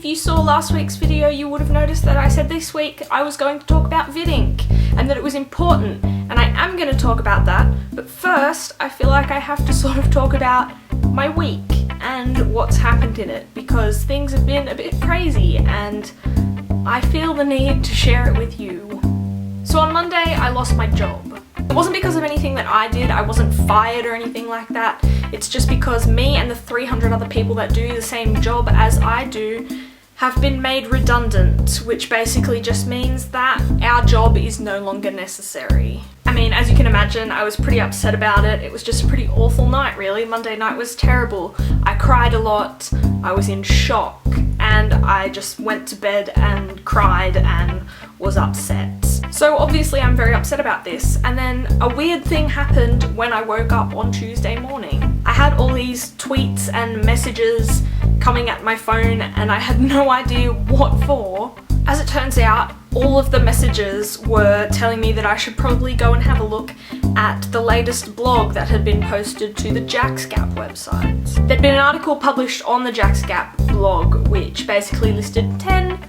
you saw last week's video, you would have noticed that I said this week I was going to talk about VIDINC and that it was important, and I am going to talk about that, but first I feel like I have to sort of talk about my week and what's happened in it, because things have been a bit crazy and I feel the need to share it with you. So on Monday I lost my job. It wasn't because of anything that I did, I wasn't fired or anything like that. It's just because me and the 300 other people that do the same job as I do have been made redundant, which basically just means that our job is no longer necessary. I mean, as you can imagine, I was pretty upset about it. It was just a pretty awful night, really. Monday night was terrible. I cried a lot, I was in shock, and I just went to bed and cried and was upset. So obviously I'm very upset about this, and then a weird thing happened when I woke up on Tuesday morning. I had all these tweets and messages coming at my phone and I had no idea what for. As it turns out, all of the messages were telling me that I should probably go and have a look at the latest blog that had been posted to the JacksGap website. There'd been an article published on the JacksGap blog which basically listed 10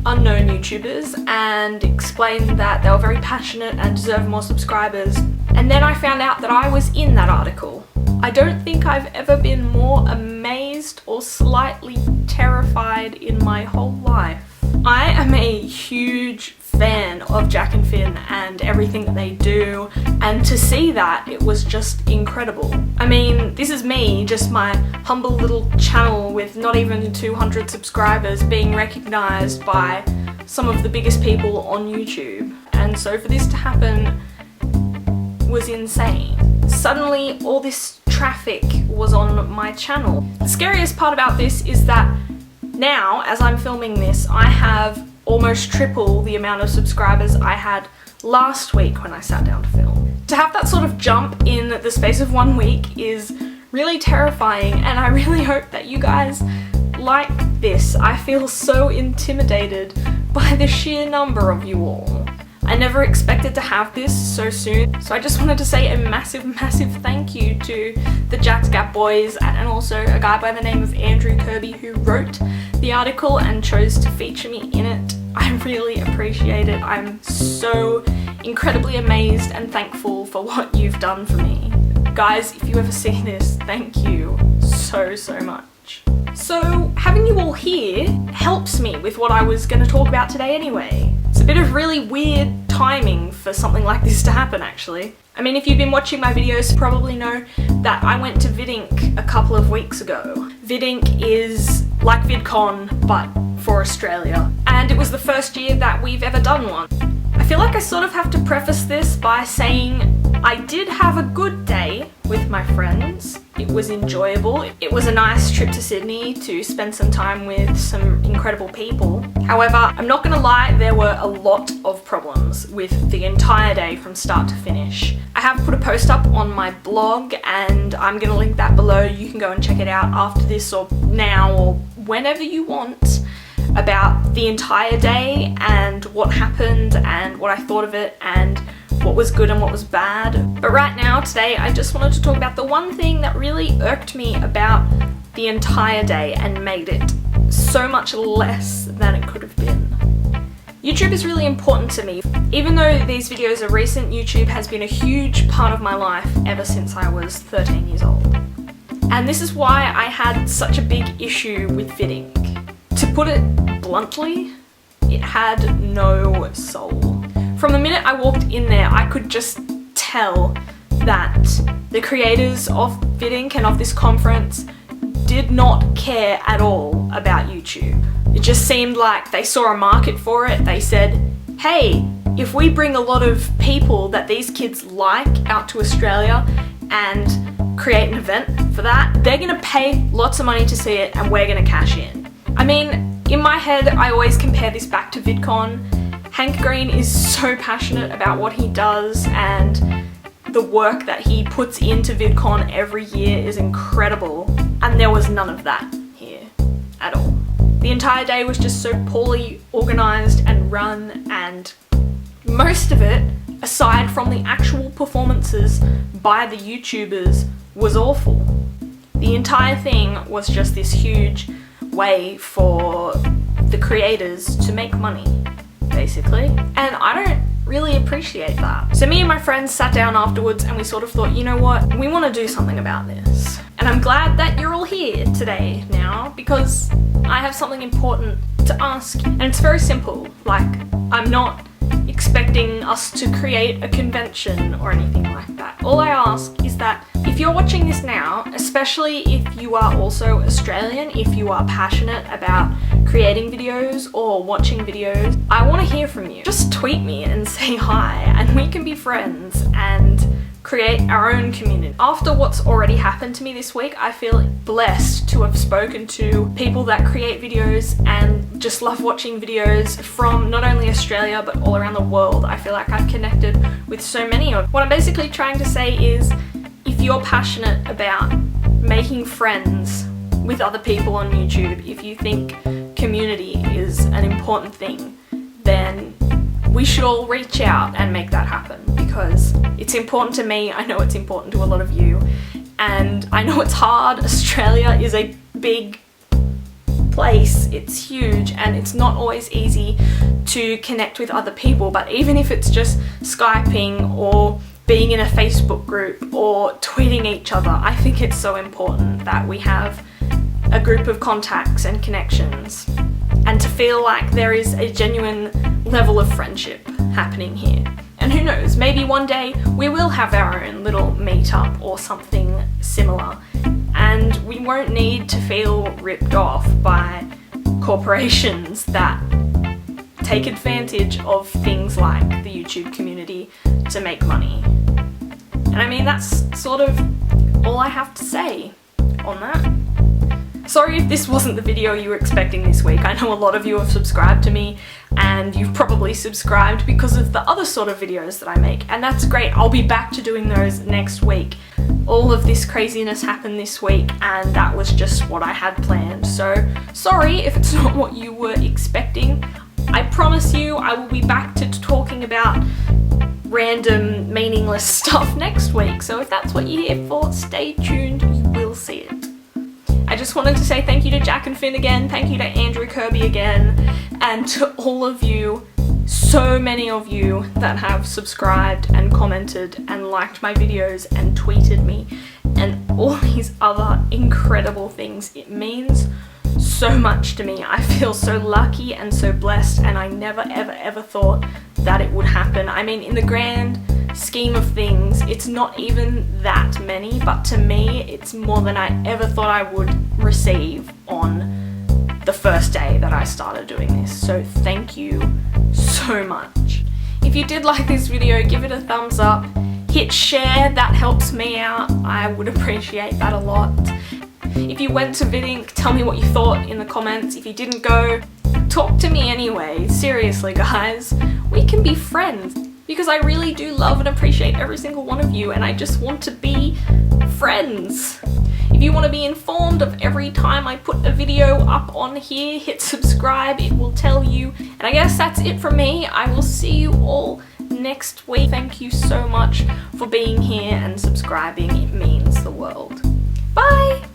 unknown YouTubers and explained that they were very passionate and deserved more subscribers. And then I found out that I was in that article. I don't think I've ever been more amazed or slightly terrified in my whole life. I am a huge fan of Jack and Finn and everything that they do, and to see that, it was just incredible. I mean, this is me, just my humble little channel with not even 200 subscribers, being recognised by some of the biggest people on YouTube. And so for this to happen was insane. Suddenly all this traffic was on my channel. The scariest part about this is that now, as I'm filming this, I have almost triple the amount of subscribers I had last week when I sat down to film. To have that sort of jump in the space of 1 week is really terrifying, and I really hope that you guys like this. I feel so intimidated by the sheer number of you all. I never expected to have this so soon, so I just wanted to say a massive thank you to the JacksGap boys and also a guy by the name of Andrew Kirby who wrote the article and chose to feature me in it. I really appreciate it. I'm so incredibly amazed and thankful for what you've done for me. Guys, if you ever see this, thank you so much. So having you all here helps me with what I was going to talk about today anyway. It's a bit of really weird timing for something like this to happen, actually. I mean, if you've been watching my videos, you probably know that I went to VIDINC a couple of weeks ago. VIDINC is like VidCon, but for Australia. And it was the first year that we've ever done one. I feel like I sort of have to preface this by saying I did have a good day with my friends. It was enjoyable. It was a nice trip to Sydney to spend some time with some incredible people. However, I'm not gonna lie, there were a lot of problems with the entire day from start to finish. I have put a post up on my blog and I'm gonna link that below. You can go and check it out after this or now or whenever you want, about the entire day and what happened and what I thought of it and what was good and what was bad. But right now, today, I just wanted to talk about the one thing that really irked me about the entire day and made it so much less than it could have been. YouTube is really important to me. Even though these videos are recent, YouTube has been a huge part of my life ever since I was 13 years old. And this is why I had such a big issue with VIDINC. To put it bluntly, it had no soul. From the minute I walked in there, I could just tell that the creators of VIDINC and of this conference did not care at all about YouTube. It just seemed like they saw a market for it. They said, hey, if we bring a lot of people that these kids like out to Australia and create an event for that, they're gonna pay lots of money to see it and we're gonna cash in. I mean, in my head, I always compare this back to VidCon. Hank Green is so passionate about what he does, and the work that he puts into VidCon every year is incredible, and there was none of that here at all. The entire day was just so poorly organised and run, and most of it, aside from the actual performances by the YouTubers, was awful. The entire thing was just this huge way for the creators to make money, basically. And I don't really appreciate that. So me and my friends sat down afterwards and we sort of thought, you know what, we want to do something about this. And I'm glad that you're all here today now, because I have something important to ask. And it's very simple. Like, I'm not expecting us to create a convention or anything like that. All I ask is that if you're watching this now, especially if you are also Australian, if you are passionate about creating videos or watching videos, I want to hear from you. Just tweet me and say hi, and we can be friends and create our own community. After what's already happened to me this week, I feel blessed to have spoken to people that create videos and just love watching videos from not only Australia but all around the world. I feel like I've connected with so many of. What I'm basically trying to say is, if you're passionate about making friends with other people on YouTube, if you think community is an important thing, then we should all reach out and make that happen, because it's important to me, I know it's important to a lot of you, and I know it's hard. Australia is a big place, it's huge, and it's not always easy to connect with other people, but even if it's just Skyping or being in a Facebook group or tweeting each other, I think it's so important that we have a group of contacts and connections, and to feel like there is a genuine level of friendship happening here. And who knows, maybe one day we will have our own little meetup or something similar, and we won't need to feel ripped off by corporations that take advantage of things like the YouTube community to make money. And I mean, that's sort of all I have to say on that. Sorry if this wasn't the video you were expecting this week. I know a lot of you have subscribed to me, and you've probably subscribed because of the other sort of videos that I make, and that's great. I'll be back to doing those next week. All of this craziness happened this week, and that was just what I had planned. So sorry if it's not what you were expecting. I promise you I will be back to talking about random meaningless stuff next week. So if that's what you're here for, stay tuned, you will see it. I just wanted to say thank you to Jack and Finn again, thank you to Andrew Kirby again, and to all of you, so many of you that have subscribed and commented and liked my videos and tweeted me and all these other incredible things. It means so much to me. I feel so lucky and so blessed, and I never ever thought that it would happen. I mean, in the grand scheme of things, it's not even that many, but to me it's more than I ever thought I would receive on the first day that I started doing this. So thank you so much. If you did like this video, give it a thumbs up, hit share, that helps me out. I would appreciate that a lot. If you went to VIDINC, tell me what you thought in the comments. If you didn't go, talk to me anyway. Seriously guys, we can be friends, because I really do love and appreciate every single one of you, and I just want to be friends. If you want to be informed of every time I put a video up on here, hit subscribe, it will tell you. And I guess that's it from me. I will see you all next week. Thank you so much for being here and subscribing. It means the world. Bye!